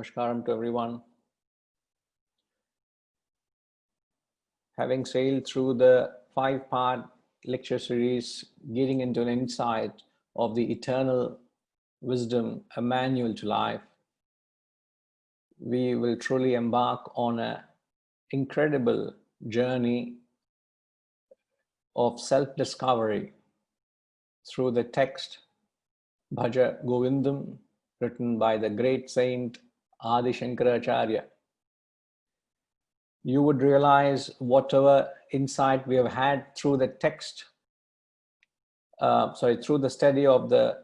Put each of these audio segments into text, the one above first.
Namaskaram to everyone. Having sailed through the 5-part lecture series, getting into an insight of the eternal wisdom, a manual to life, we will truly embark on an incredible journey of self-discovery through the text Bhaja Govindam, written by the great saint Adi Shankaracharya. You would realize whatever insight we have had through the text, through the study of the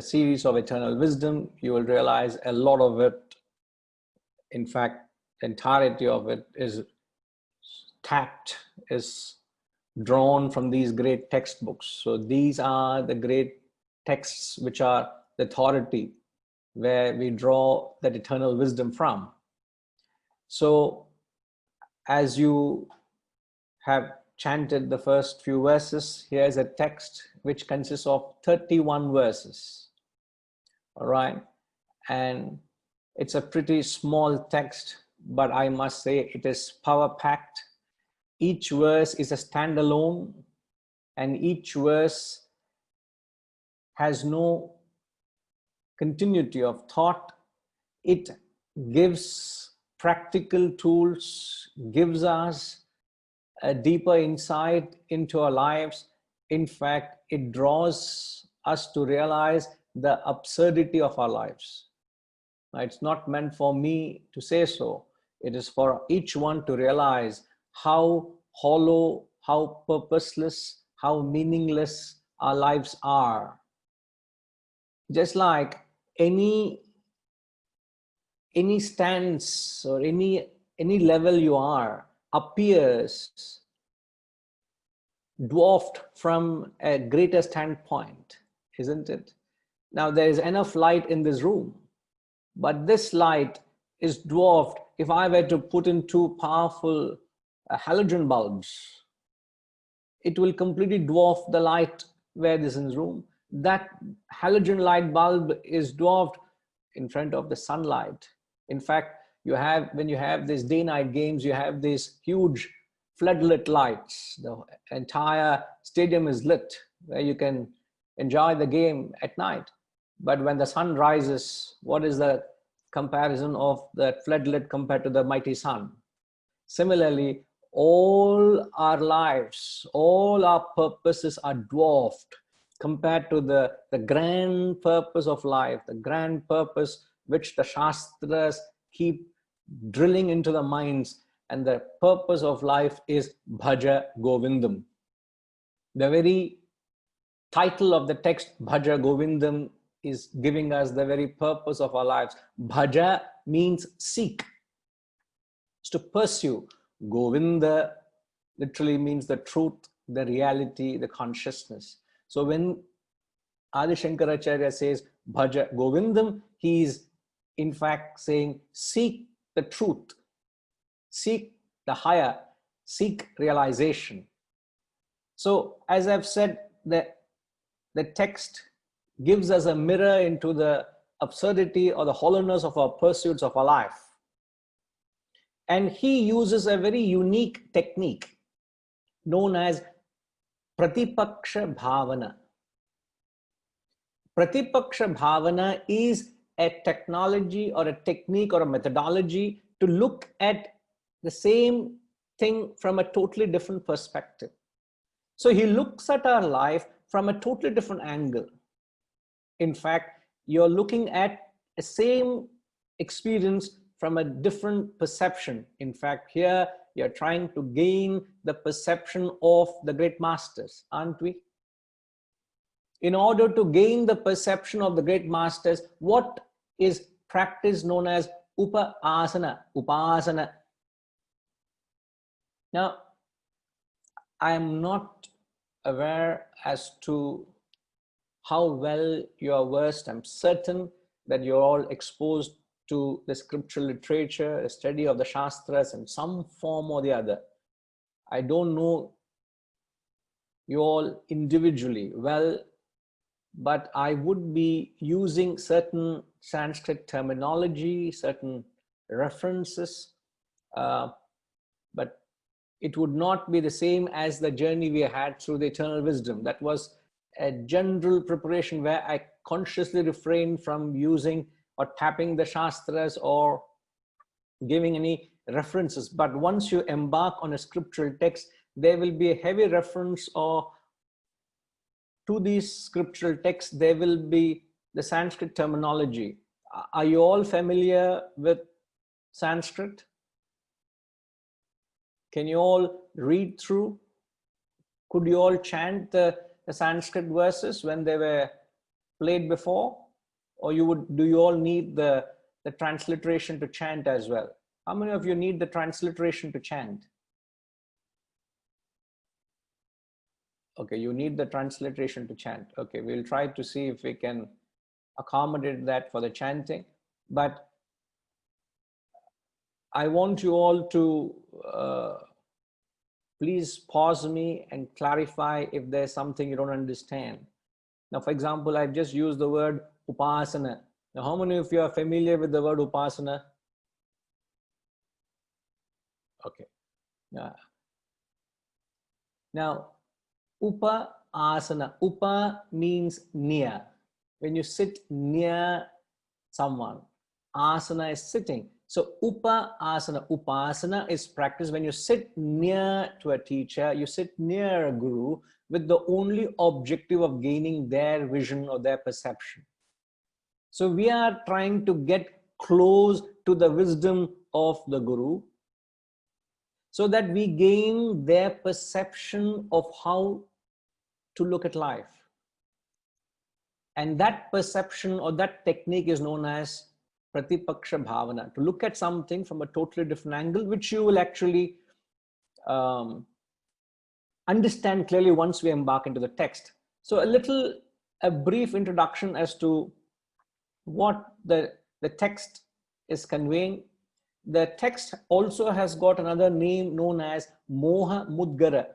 series of eternal wisdom, you will realize a lot of it, in fact, the entirety of it is drawn from these great textbooks. So these are the great texts which are the authority where we draw that eternal wisdom from. So as you have chanted the first few verses, here's a text which consists of 31 verses. All right. And it's a pretty small text, but I must say it is power-packed. Each verse is a standalone, and each verse has no continuity of thought. It gives practical tools, gives us a deeper insight into our lives. In fact, it draws us to realize the absurdity of our lives. Now, it's not meant for me to say so. It is for each one to realize how hollow, how purposeless, how meaningless our lives are. Just like any stance or any level you are appears dwarfed from a greater standpoint, isn't it? Now there is enough light in this room, but this light is dwarfed. If I were to put in two powerful halogen bulbs, it will completely dwarf the light where this is in this room. That halogen light bulb is dwarfed in front of the sunlight. In fact, when you have these day-night games, you have these huge floodlit lights. The entire stadium is lit where you can enjoy the game at night. But when the sun rises, what is the comparison of the floodlit compared to the mighty sun? Similarly, all our lives, all our purposes are dwarfed compared to the grand purpose of life, the grand purpose which the Shastras keep drilling into the minds. And the purpose of life is Bhaja Govindam. The very title of the text, Bhaja Govindam, is giving us the very purpose of our lives. Bhaja means seek. It's to pursue. Govinda literally means the truth, the reality, the consciousness. So when Adi Shankaracharya says Bhaja Govindam, he is in fact saying seek the truth, seek the higher, seek realization. So as I've said, the text gives us a mirror into the absurdity or the hollowness of our pursuits of our life. And he uses a very unique technique known as Pratipaksha Bhavana. Pratipaksha Bhavana is a technology or a technique or a methodology to look at the same thing from a totally different perspective. So he looks at our life from a totally different angle. In fact, you're looking at the same experience from a different perception. In fact, here you're trying to gain the perception of the great masters, aren't we? In order to gain the perception of the great masters, what is practice known as upasana? Now, I am not aware as to how well you are versed. I'm certain that you're all exposed to the scriptural literature, a study of the Shastras in some form or the other. I don't know you all individually well, but I would be using certain Sanskrit terminology, certain references, but it would not be the same as the journey we had through the eternal wisdom. That was a general preparation where I consciously refrained from using or tapping the Shastras or giving any references. But once you embark on a scriptural text, there will be a heavy reference or to these scriptural texts, there will be the Sanskrit terminology. Are you all familiar with Sanskrit? Can you all read through? Could you all chant the Sanskrit verses when they were played before? Or do you all need the transliteration to chant as well? How many of you need the transliteration to chant? Okay, you need the transliteration to chant. Okay, we'll try to see if we can accommodate that for the chanting. But I want you all to please pause me and clarify if there's something you don't understand. Now, for example, I've just used the word upasana. Now, how many of you are familiar with the word upasana? Okay. Now, upa asana. Upa means near. When you sit near someone, asana is sitting. So upa asana, upasana is practice when you sit near to a teacher, you sit near a guru with the only objective of gaining their vision or their perception. So we are trying to get close to the wisdom of the guru so that we gain their perception of how to look at life. And that perception or that technique is known as Pratipaksha Bhavana, to look at something from a totally different angle, which you will actually understand clearly once we embark into the text. So a brief introduction as to what the text is conveying. The text also has got another name known as Moha Mudgara,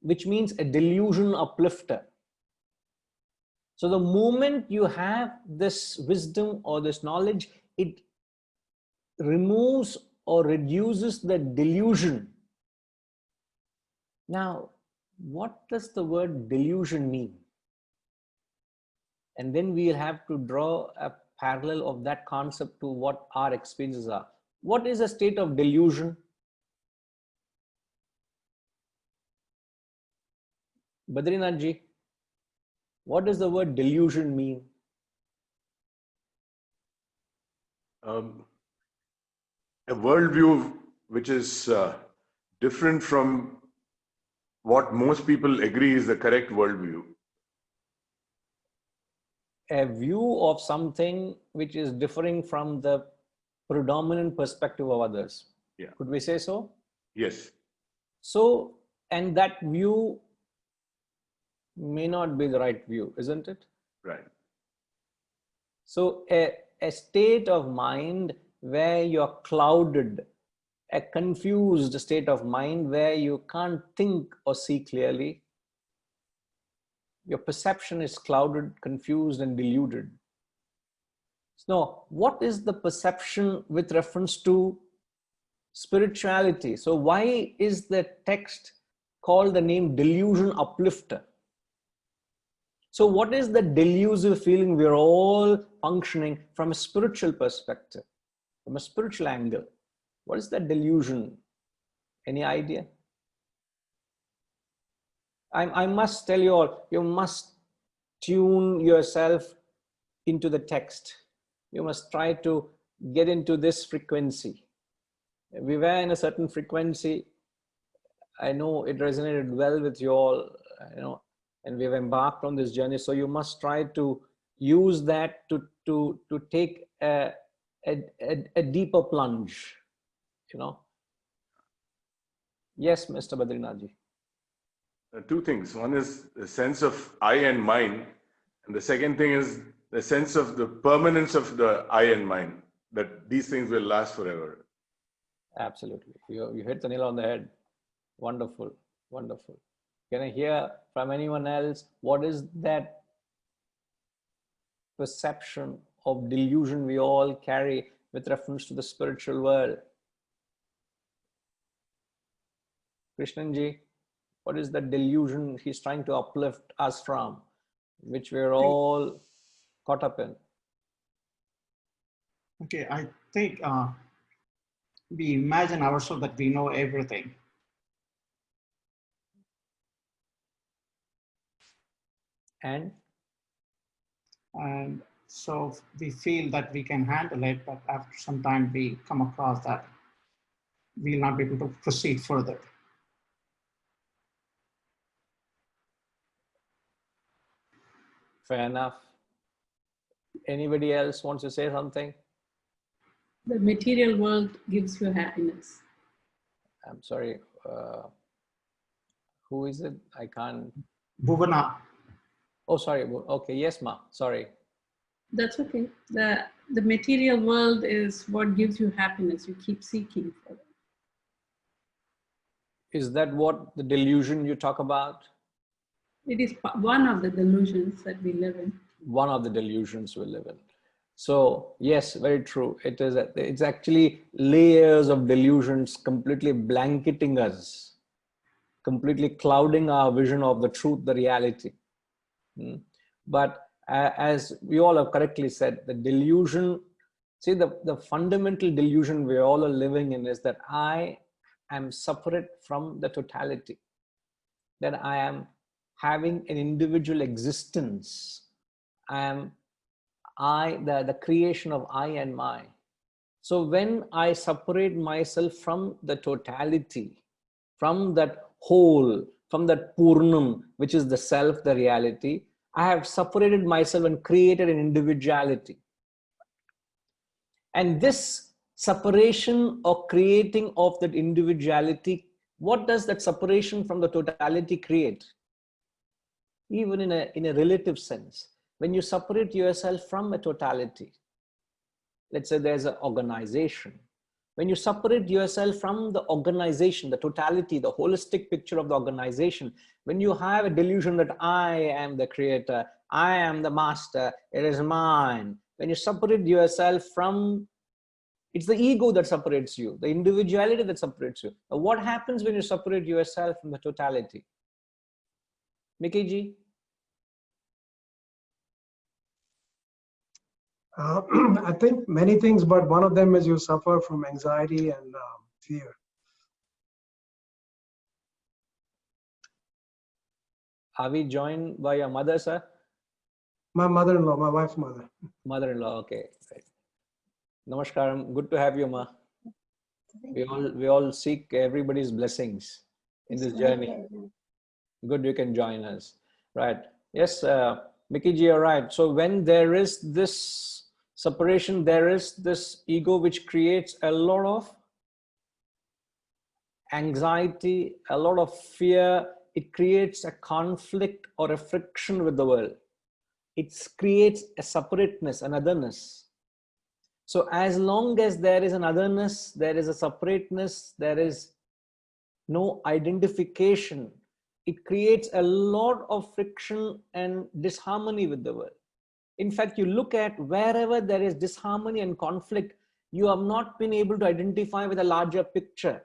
which means a delusion uplifter. So the moment you have this wisdom or this knowledge, it removes or reduces the delusion. Now, what does the word delusion mean? And then we'll have to draw a parallel of that concept to what our experiences are. What is a state of delusion? Badrinath ji, what does the word delusion mean? A worldview which is different from what most people agree is the correct worldview. A view of something which is differing from the predominant perspective of others. Yeah. Could we say so? Yes. So, and that view may not be the right view, isn't it? Right. So a state of mind where you're clouded, a confused state of mind where you can't think or see clearly. Your perception is clouded, confused, and deluded. So what is the perception with reference to spirituality? So why is the text called the name delusion uplifter? So what is the delusive feeling? We're all functioning from a spiritual perspective, from a spiritual angle. What is that delusion? Any idea? I must tell you all, you must tune yourself into the text. You must try to get into this frequency. We were in a certain frequency. I know it resonated well with you all, and we've embarked on this journey. So you must try to use that to take a deeper plunge, Yes, Mr. Badrinath ji. Two things. One is the sense of I and mine, and the second thing is the sense of the permanence of the I and mine, that these things will last forever. Absolutely. You hit the nail on the head. Wonderful. Wonderful. Can I hear from anyone else? What is that perception of delusion we all carry with reference to the spiritual world? Krishnanji, what is the delusion he's trying to uplift us from, which we're all caught up in? Okay, I think we imagine ourselves that we know everything. And so we feel that we can handle it, but after some time we come across that we'll not be able to proceed further. fair enough. Anybody else wants to say something? The material world gives you happiness. I'm sorry. Who is it? I can't. Bhuvana. Oh, sorry. Okay. Yes, ma. Sorry. That's okay. The material world is what gives you happiness. You keep seeking for it. Is that what the delusion you talk about? It is one of the delusions that we live in. One of the delusions we live in. So yes, very true. It is. It's actually layers of delusions completely blanketing us, completely clouding our vision of the truth, the reality. But as we all have correctly said, the delusion, see the fundamental delusion we all are living in is that I am separate from the totality, that I am having an individual existence. The creation of I and my. So when I separate myself from the totality, from that whole, from that Purnam, which is the self, the reality, I have separated myself and created an individuality. And this separation or creating of that individuality, what does that separation from the totality create? Even in a relative sense, when you separate yourself from a totality, let's say there's an organization. When you separate yourself from the organization, the totality, the holistic picture of the organization, when you have a delusion that I am the creator, I am the master, it is mine. When you separate yourself from, it's the ego that separates you, the individuality that separates you. Now, what happens when you separate yourself from the totality? Mickey ji? I think many things, but one of them is you suffer from anxiety and fear. Are we joined by your mother, sir? My mother-in-law, my wife's mother. Mother-in-law, okay. Right. Namaskaram, good to have you, ma. We all seek everybody's blessings in this journey. Good, you can join us. Right. Yes, Mickey ji, you're right. So when there is this separation, there is this ego which creates a lot of anxiety, a lot of fear. It creates a conflict or a friction with the world. It creates a separateness, an otherness. So as long as there is an otherness, there is a separateness, there is no identification, it creates a lot of friction and disharmony with the world. In fact, you look at wherever there is disharmony and conflict, you have not been able to identify with a larger picture.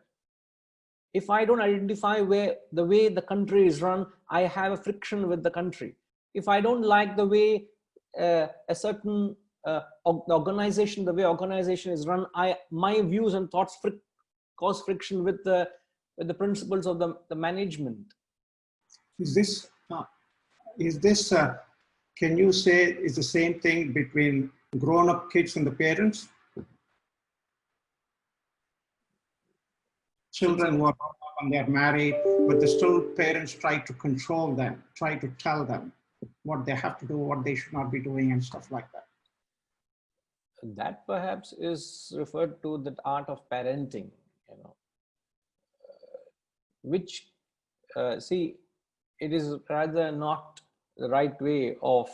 If I don't identify the way the country is run, I have a friction with the country. If I don't like the way a certain organization, the way organization is run, my views and thoughts cause friction with the principles of the management. Is this, can you say is the same thing between grown-up kids and the parents? Children who are grown up and they're married, but the still parents try to control them, try to tell them what they have to do, what they should not be doing and stuff like that. That perhaps is referred to the art of parenting, which, see, it is rather not the right way of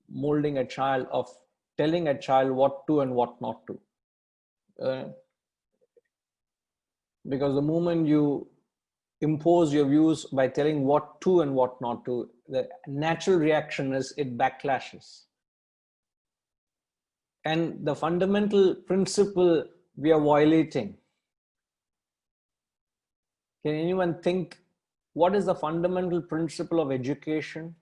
molding a child, of telling a child what to and what not to. Because the moment you impose your views by telling what to and what not to, the natural reaction is it backlashes. And the fundamental principle we are violating. Can anyone think what is the fundamental principle of education?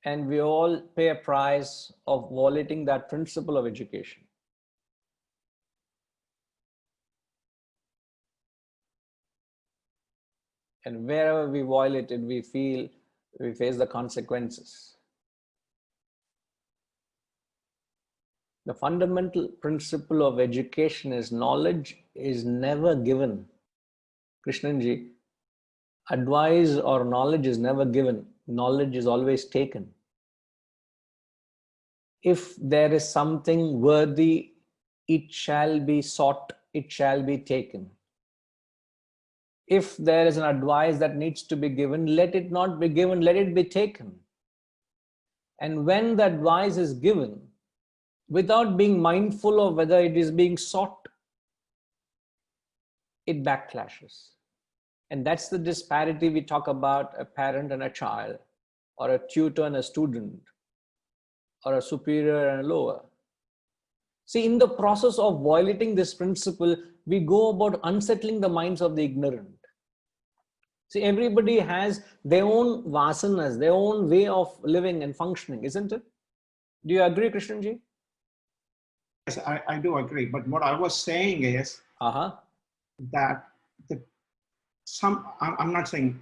And we all pay a price of violating that principle of education. And wherever we violate it, we feel we face the consequences. The fundamental principle of education is knowledge is never given. Krishnanji, advice or knowledge is never given. Knowledge is always taken. If there is something worthy, it shall be sought, it shall be taken. If there is an advice that needs to be given, let it not be given, let it be taken. And when the advice is given, without being mindful of whether it is being sought, it backclashes. And that's the disparity we talk about a parent and a child, or a tutor and a student, or a superior and a lower. See, in the process of violating this principle, we go about unsettling the minds of the ignorant. See, everybody has their own vasanas, their own way of living and functioning, isn't it? Do you agree, Krishnanji? Yes, I do agree. But what I was saying is that I'm not saying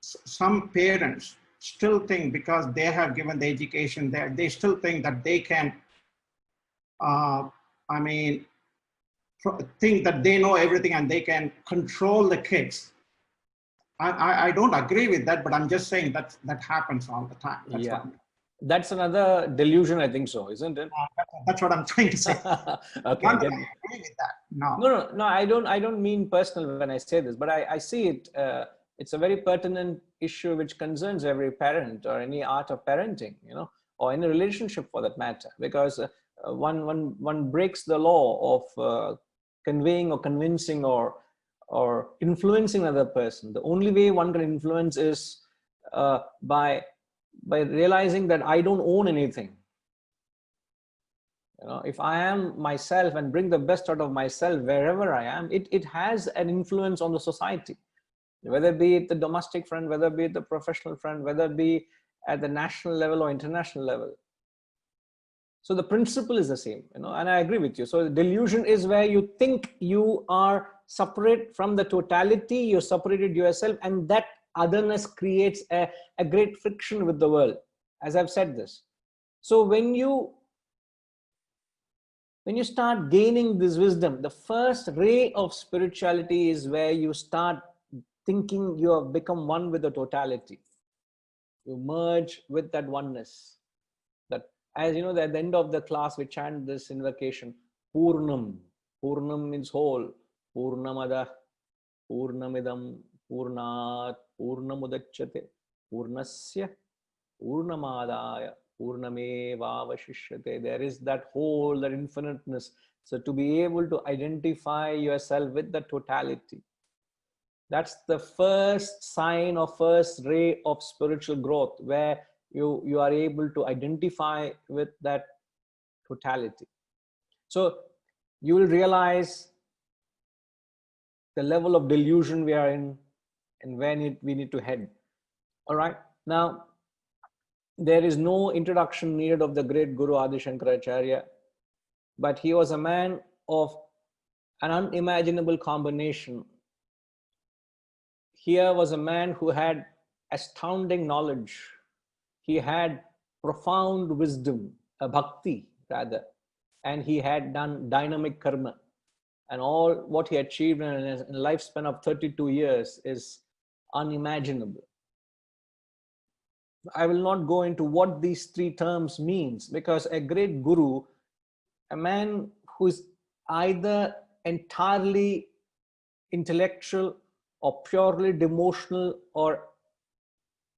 some parents still think because they have given the education there, they still think that they can, think that they know everything and they can control the kids. I don't agree with that, but I'm just saying that happens all the time. That's another delusion, I think so, isn't it? That's what I'm trying to say. Okay. I agree with that. No, I don't mean personal when I say this, but I see it. It's a very pertinent issue which concerns every parent or any art of parenting, or any relationship for that matter, because one breaks the law of conveying or convincing or influencing another person. The only way one can influence is by realizing that I don't own anything. If I am myself and bring the best out of myself wherever I am, it has an influence on the society, whether be it the domestic front, whether be it the professional front, whether it be at the national level or international level. So the principle is the same, and I agree with you. So the delusion is where you think you are separate from the totality, you separated yourself, and that otherness creates a great friction with the world, as I've said this. So when you start gaining this wisdom, the first ray of spirituality is where you start thinking you have become one with the totality. You merge with that oneness. That, as you know, at the end of the class, we chant this invocation, Purnam. Purnam means whole. Purnamada, Purnamidam, Purnat, Purnamudachyate, Purnasya, Purnamadaya, Purnamevavashishyate. There is that whole, that infiniteness. So to be able to identify yourself with the totality, that's the first sign or first ray of spiritual growth, where you are able to identify with that totality. So you will realize the level of delusion we are in and when we need to head. All right. Now, there is no introduction needed of the great Guru Adi Shankaracharya, but he was a man of an unimaginable combination. Here was a man who had astounding knowledge. He had profound wisdom, a bhakti rather, and he had done dynamic karma. And all what he achieved in a lifespan of 32 years is unimaginable. I will not go into what these three terms means, because a great guru, a man who is either entirely intellectual or purely devotional, or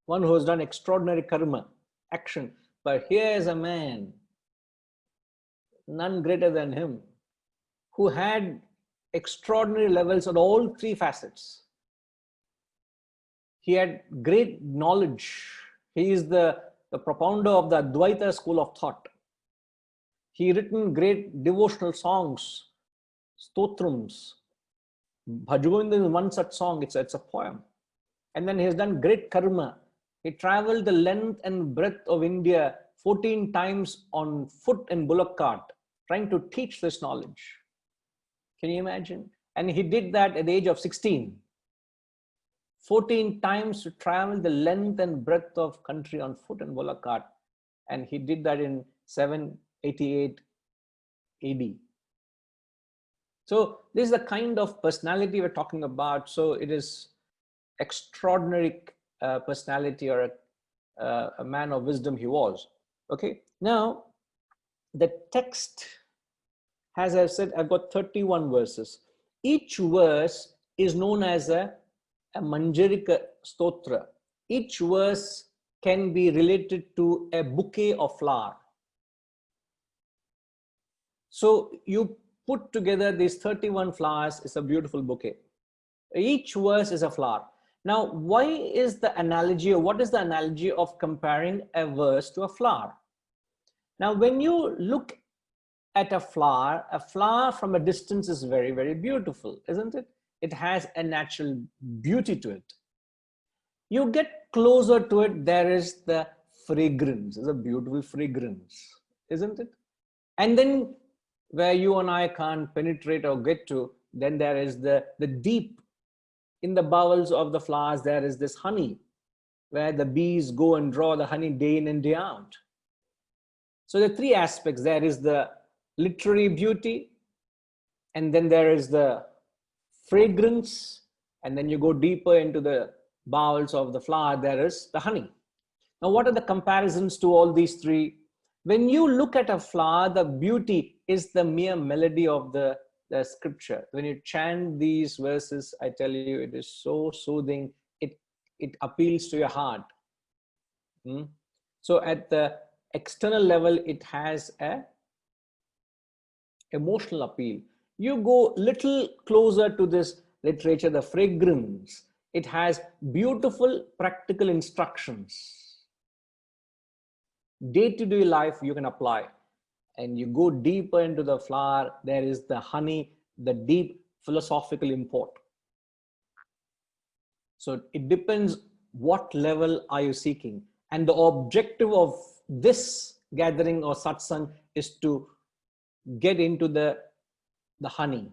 one who has done extraordinary karma, action. But here is a man, none greater than him, who had extraordinary levels on all three facets. He had great knowledge. He is the the propounder of the Advaita school of thought. He written great devotional songs, stotrams. Bhaja Govindam is one such song, it's a poem. And then he has done great karma. He traveled the length and breadth of India 14 times on foot and bullock cart, trying to teach this knowledge. Can you imagine? And he did that at the age of 16. 14 times to travel the length and breadth of country on foot and bullock cart. And he did that in 788 AD. So this is the kind of personality we're talking about. So it is extraordinary personality, or a man of wisdom he was. Okay, now the text, as I've said, I've got 31 verses. Each verse is known as a Manjarika Stotra. Each verse can be related to a bouquet of flower. So you put together these 31 flowers, is a beautiful bouquet. Each verse is a flower. Now, why is the analogy, or what is the analogy of comparing a verse to a flower? Now, when you look at a flower from a distance is very, very beautiful, isn't it? It has a natural beauty to it. You get closer to it, there is the fragrance, it's a beautiful fragrance, isn't it? And then where you and I can't penetrate or get to, then there is the deep. In the bowels of the flowers, there is this honey, where the bees go and draw the honey day in and day out. So there are three aspects. There is the literary beauty, and then there is the fragrance, and then you go deeper into the bowels of the flower, there is the honey. Now, what are the comparisons to all these three? When you look at a flower, the beauty is the mere melody of the scripture. When you chant these verses, I tell you, it is so soothing. It appeals to your heart. So at the external level, it has a emotional appeal. You go little closer to this literature, the fragrance. It has beautiful practical instructions. Day-to-day life you can apply. And you go deeper into the flower, there is the honey, the deep philosophical import. So it depends what level are you seeking. And the objective of this gathering or satsang is to get into the honey.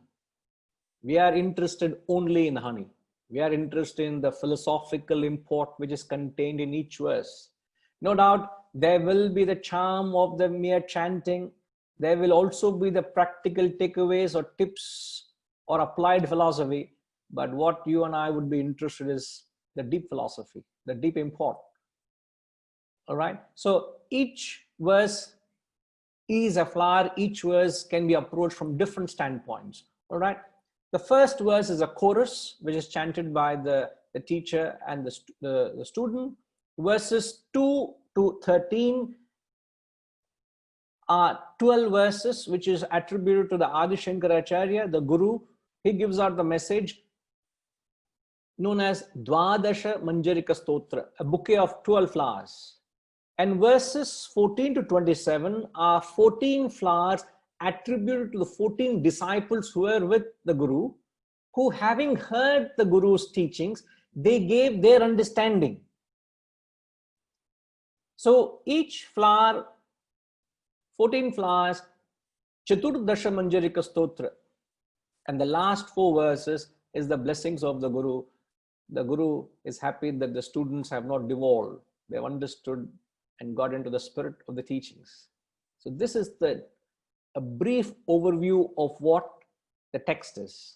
We are interested only in honey. We are interested in the philosophical import which is contained in each verse. No doubt there will be the charm of the mere chanting. There will also be the practical takeaways or tips or applied philosophy. But what you and I would be interested in is the deep philosophy, the deep import. All right. So each verse is a flower. Each verse can be approached from different standpoints. All right. The first verse is a chorus, which is chanted by the teacher and the student. Verses 2 to 13 are 12 verses, which is attributed to the Adi Shankaracharya, the Guru. He gives out the message known as Dvadasha Manjarika Stotra, a bouquet of 12 flowers. And verses 14 to 27 are 14 flowers attributed to the 14 disciples who were with the Guru, who, having heard the Guru's teachings, they gave their understanding. So each flower, 14 flowers, Chaturdasha Manjarika Stotra. And the last 4 verses is the blessings of the Guru. The Guru is happy that the students have not devolved. They have understood and got into the spirit of the teachings. So this is a brief overview of what the text is.